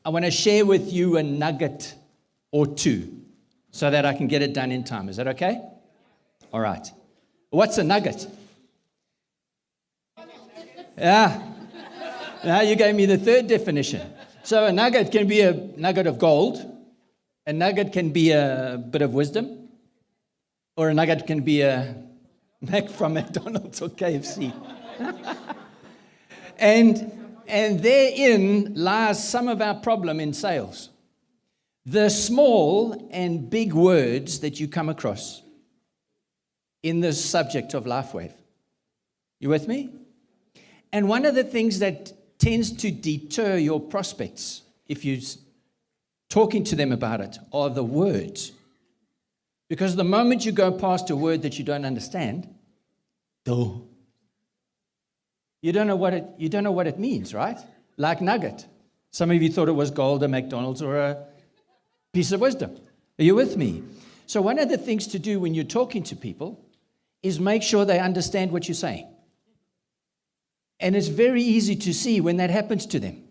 I want to share with you a nugget or two so that I can get it done in time. Is that okay? All right. What's a nugget? Yeah. Now you gave me the third definition. So a nugget can be a nugget of gold. A nugget can be a bit of wisdom. Or a nugget can be a Mac from McDonald's or KFC. And therein lies some of our problem in sales. The small and big words that you come across in the subject of LifeWave. You with me? And one of the things that tends to deter your prospects, if you're talking to them about it, are the words. Because the moment you go past a word that you don't understand, you don't know what it means, right? Like nugget. Some of you thought it was gold, a McDonald's, or a piece of wisdom. Are you with me? So one of the things to do when you're talking to people is make sure they understand what you're saying. And it's very easy to see when that happens to them.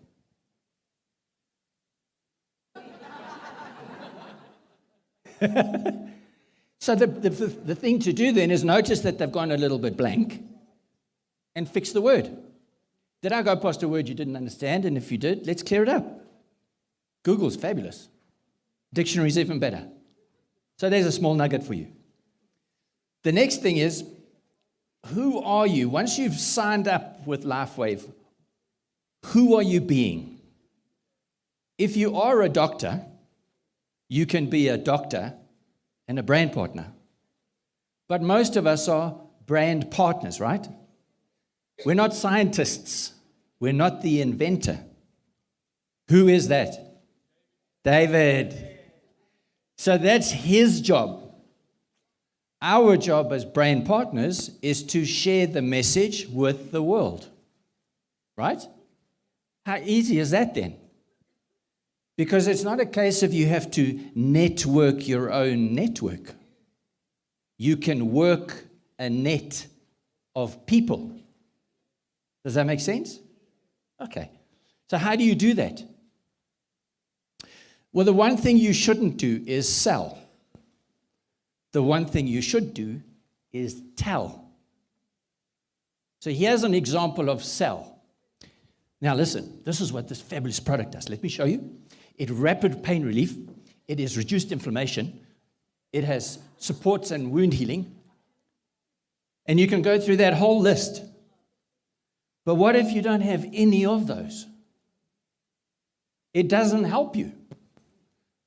So the thing to do then is notice that they've gone a little bit blank and fix the word. Did I go past a word you didn't understand? And if you did, let's clear it up. Google's fabulous. Dictionary's even better. So there's a small nugget for you. The next thing is, who are you? Once you've signed up with LifeWave, who are you being? If you are a doctor, you can be a doctor and a brand partner. But most of us are brand partners, right? We're not scientists. We're not the inventor. Who is that? David. So that's his job. Our job as brand partners is to share the message with the world. Right? How easy is that then? Because it's not a case of you have to network your own network. You can work a net of people. Does that make sense? Okay. So how do you do that? Well, the one thing you shouldn't do is sell. The one thing you should do is tell. So here's an example of sell. Now listen, this is what this fabulous product does. Let me show you. It rapid pain relief. It has reduced inflammation. It has supports and wound healing. And you can go through that whole list. But what if you don't have any of those? It doesn't help you.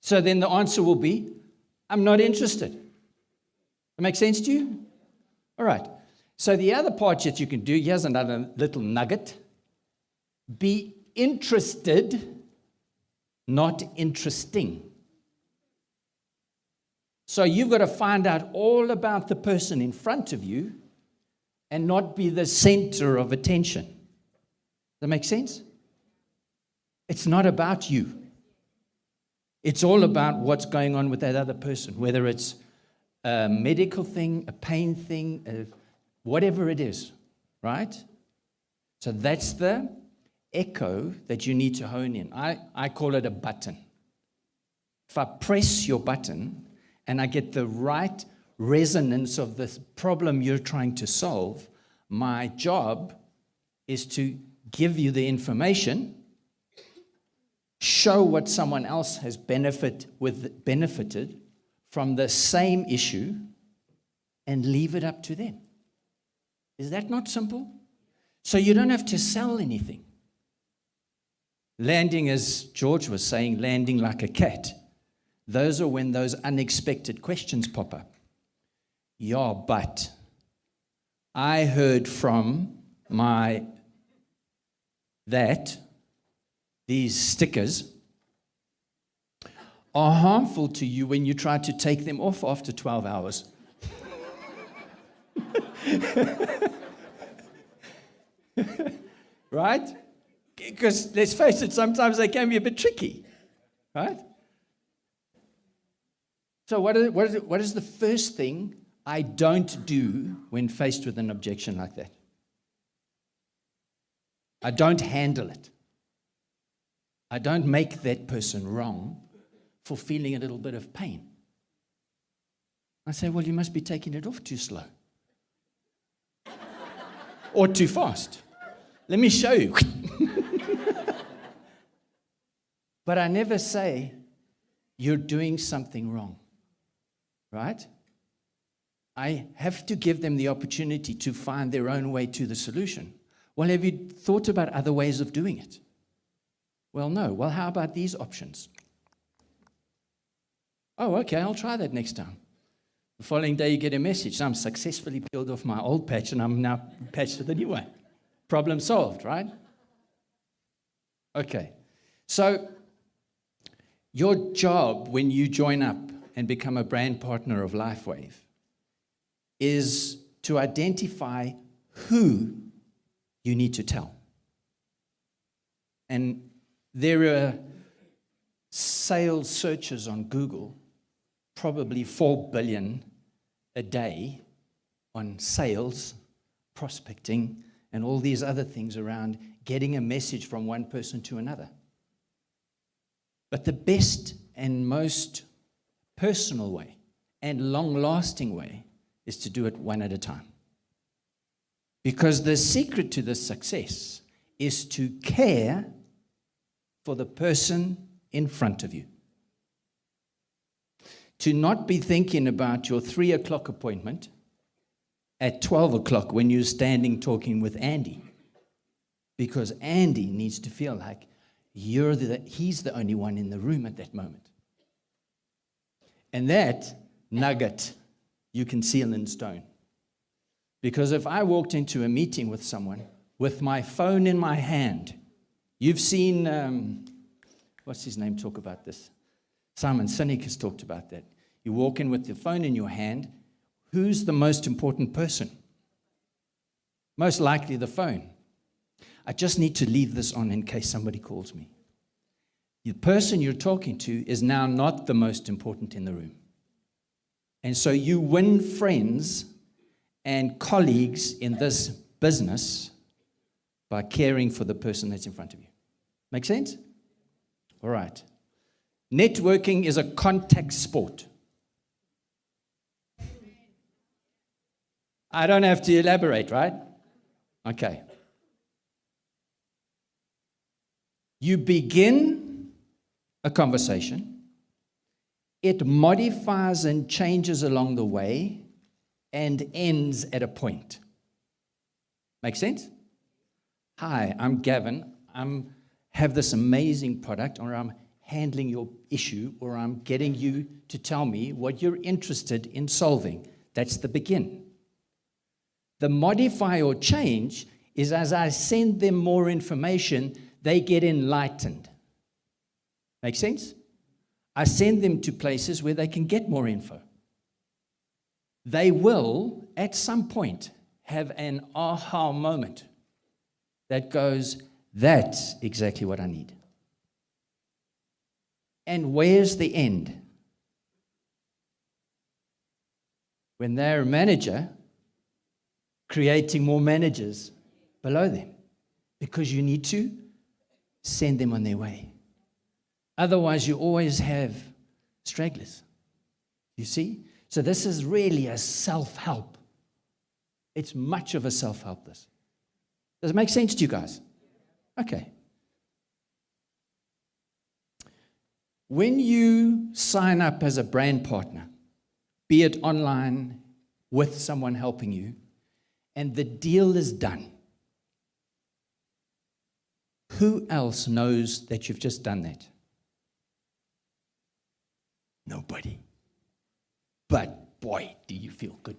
So then the answer will be, I'm not interested. That makes sense to you? All right. So the other part that you can do, here's another little nugget. Be interested, not interesting. So you've got to find out all about the person in front of you and not be the center of attention. Does that make sense? It's not about you. It's all about what's going on with that other person, whether it's a medical thing, a pain thing, whatever it is, right? So that's the echo that you need to hone in. I call it a button. If I press your button and I get the right resonance of the problem you're trying to solve, my job is to give you the information, show what someone else has benefited from the same issue, and leave it up to them. Is that not simple? So you don't have to sell anything. Landing, as George was saying, landing like a cat. Those are when those unexpected questions pop up. Yeah, but I heard from these stickers are harmful to you when you try to take them off after 12 hours. Right? Because let's face it, sometimes they can be a bit tricky. Right? So what is the first thing I don't do when faced with an objection like that? I don't handle it. I don't make that person wrong for feeling a little bit of pain. I say, well, you must be taking it off too slow. Or too fast. Let me show you. But I never say, you're doing something wrong. Right? I have to give them the opportunity to find their own way to the solution. Well, have you thought about other ways of doing it? Well, no. Well, how about these options? Oh, okay, I'll try that next time. The following day, you get a message. I'm successfully peeled off my old patch, and I'm now patched with a new one. Problem solved, right? Okay. So, your job when you join up and become a brand partner of LifeWave is to identify who you need to tell. And there are sales searches on Google, probably 4 billion a day on sales, prospecting, and all these other things around getting a message from one person to another. But the best and most personal way and long-lasting way is to do it one at a time. Because the secret to this success is to care for the person in front of you. To not be thinking about your 3 o'clock appointment at 12 o'clock when you're standing talking with Andy. Because Andy needs to feel like he's the only one in the room at that moment. And that nugget you can seal in stone. Because if I walked into a meeting with someone with my phone in my hand, you've seen, what's his name talk about this? Simon Sinek has talked about that. You walk in with your phone in your hand, who's the most important person? Most likely the phone. I just need to leave this on in case somebody calls me. The person you're talking to is now not the most important in the room. And so you win friends and colleagues in this business by caring for the person that's in front of you. Make sense? All right. Networking is a contact sport. I don't have to elaborate, right? Okay. You begin a conversation. It modifies and changes along the way and ends at a point. Make sense? Hi, I'm Gavin. I have this amazing product, or I'm handling your issue, or I'm getting you to tell me what you're interested in solving. That's the begin. The modify or change is as I send them more information, they get enlightened. Make sense? I send them to places where they can get more info. They will, at some point, have an aha moment that goes, that's exactly what I need. And where's the end? When they're a manager, creating more managers below them, because you need to send them on their way. Otherwise, you always have stragglers. You see? So this is really a self-help. It's much of a self-help, this. Does it make sense to you guys? Okay. When you sign up as a brand partner, be it online with someone helping you, and the deal is done, who else knows that you've just done that? Nobody. But boy, do you feel good.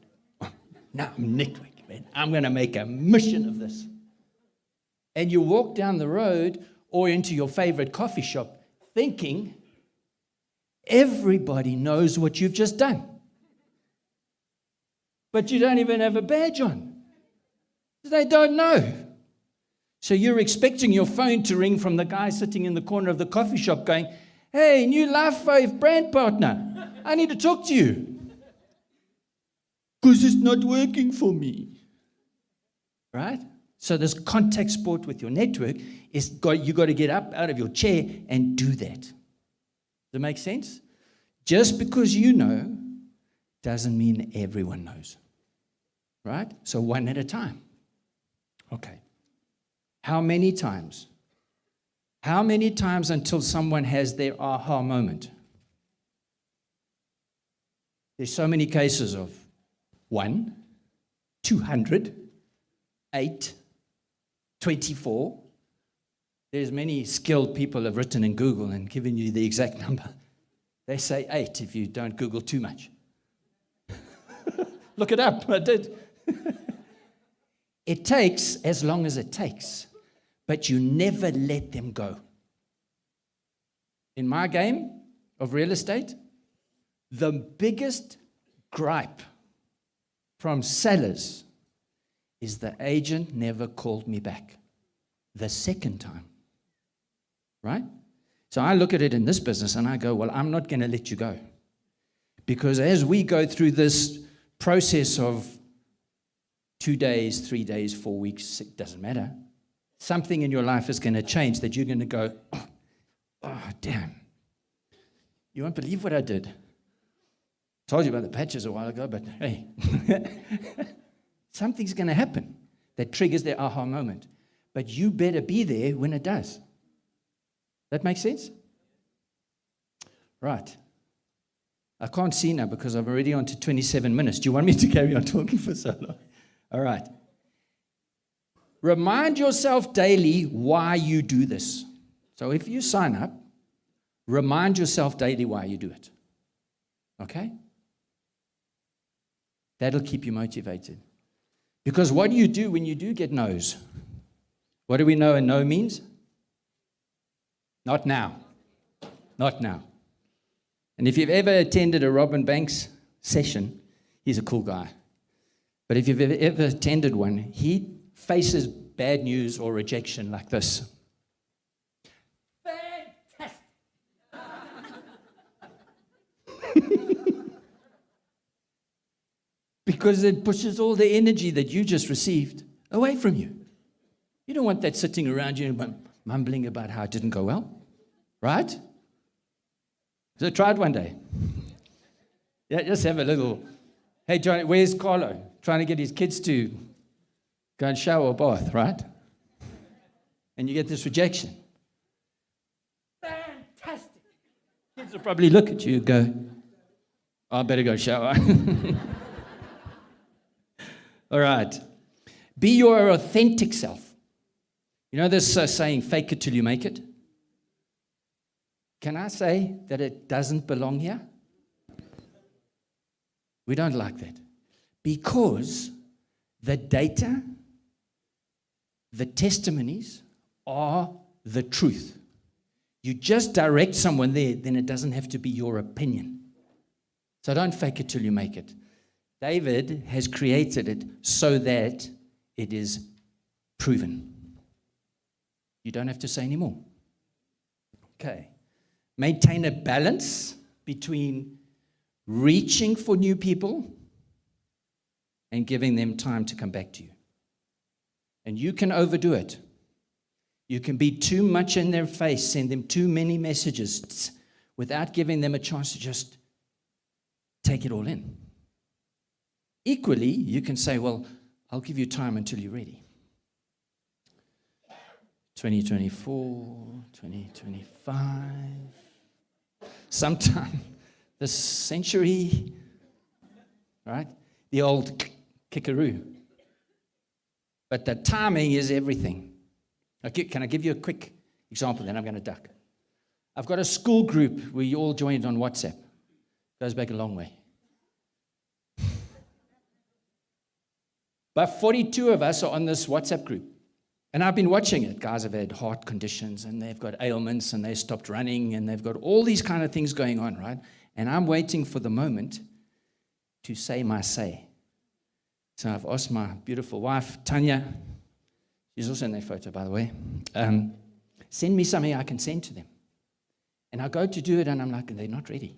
Now I'm networking, man. I'm going to make a mission of this. And you walk down the road or into your favorite coffee shop thinking everybody knows what you've just done. But you don't even have a badge on. They don't know. So you're expecting your phone to ring from the guy sitting in the corner of the coffee shop going, hey, new LifeWave brand partner, I need to talk to you. Because it's not working for me. Right? So this contact sport with your network is you got to get up out of your chair and do that. Does that make sense? Just because you know doesn't mean everyone knows. Right? So one at a time. Okay. How many times? How many times until someone has their aha moment? There's so many cases of 1, 200, 8, 24. There's many skilled people have written in Google and given you the exact number. They say 8 if you don't Google too much. Look it up. I did. It takes as long as it takes, but you never let them go. In my game of real estate, the biggest gripe from sellers is the agent never called me back the second time. Right? So I look at it in this business and I go, well, I'm not going to let you go. Because as we go through this process of 2 days, 3 days, 4 weeks, it doesn't matter. Something in your life is going to change that you're going to go, oh, damn. You won't believe what I did. Told you about the patches a while ago, but hey. Something's going to happen that triggers their aha moment. But you better be there when it does. That makes sense? Right. I can't see now because I'm already on to 27 minutes. Do you want me to carry on talking for so long? All right. Remind yourself daily why you do this. So if you sign up, remind yourself daily why you do it. Okay? That'll keep you motivated. Because what do you do when you do get no's? What do we know a no means? Not now. Not now. And if you've ever attended a Robin Banks session, he's a cool guy. But if you've ever attended one, he faces bad news or rejection like this. Fantastic. Because it pushes all the energy that you just received away from you. You don't want that sitting around you mumbling about how it didn't go well. Right? So try it one day. Yeah, just have a little, hey, Johnny, where's Carlo? Trying to get his kids to go and shower or bath, right? And you get this rejection. Fantastic. Kids will probably look at you and go, oh, I better go shower. All right. Be your authentic self. You know this saying, fake it till you make it? Can I say that it doesn't belong here? We don't like that. Because the data, the testimonies are the truth. You just direct someone there, then it doesn't have to be your opinion. So don't fake it till you make it. David has created it so that it is proven. You don't have to say anymore. Okay. Maintain a balance between reaching for new people and giving them time to come back to you. And you can overdo it. You can be too much in their face, send them too many messages without giving them a chance to just take it all in. Equally, you can say, well, I'll give you time until you're ready. 2024, 2025, sometime this century, right? The old kickaroo. But the timing is everything. Okay, can I give you a quick example, then I'm going to duck. I've got a school group we all joined on WhatsApp. Goes back a long way. But 42 of us are on this WhatsApp group. And I've been watching it. Guys have had heart conditions, and they've got ailments, and they stopped running, and they've got all these kind of things going on, right? And I'm waiting for the moment to say my say. So I've asked my beautiful wife, Tanya, she's also in that photo, by the way, send me something I can send to them. And I go to do it, and I'm like, they're not ready.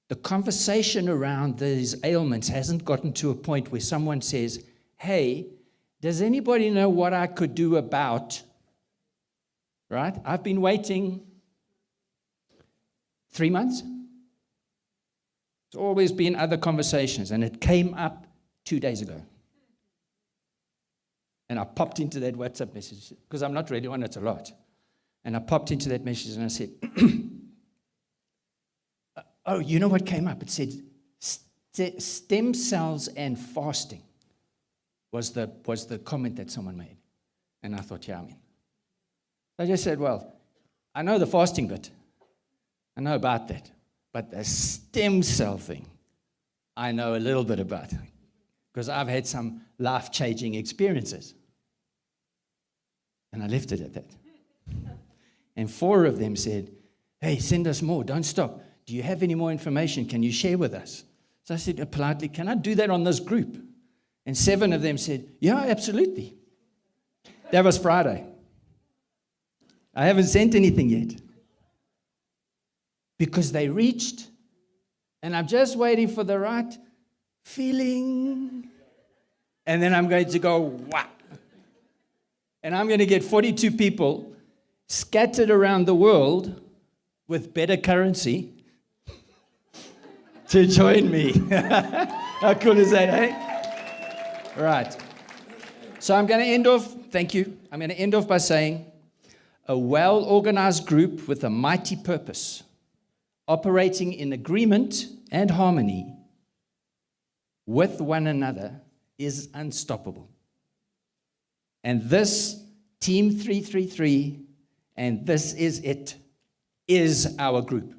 The conversation around these ailments hasn't gotten to a point where someone says, hey, Does anybody know what I could do about, right? I've been waiting 3 months. There's always been other conversations, and it came up 2 days ago. And I popped into that WhatsApp message, because I'm not really on it a lot. And I popped into that message and I said, oh, you know what came up? It said, stem cells and fasting was the comment that someone made. And I thought, yeah, I mean. I just said, well, I know the fasting bit. I know about that. But the stem cell thing, I know a little bit about. Because I've had some life-changing experiences. And I left it at that. And 4 of them said, hey, send us more. Don't stop. Do you have any more information? Can you share with us? So I said politely, can I do that on this group? And 7 of them said, yeah, absolutely. That was Friday. I haven't sent anything yet. Because they reached, and I'm just waiting for the right feeling. And then I'm going to go, whack. And I'm going to get 42 people scattered around the world with better currency to join me. How cool is that, eh? Right. So I'm going to end off, thank you. I'm going to end off by saying, a well-organized group with a mighty purpose, operating in agreement and harmony with one another, is unstoppable. And this Team 333, and this is it, is our group.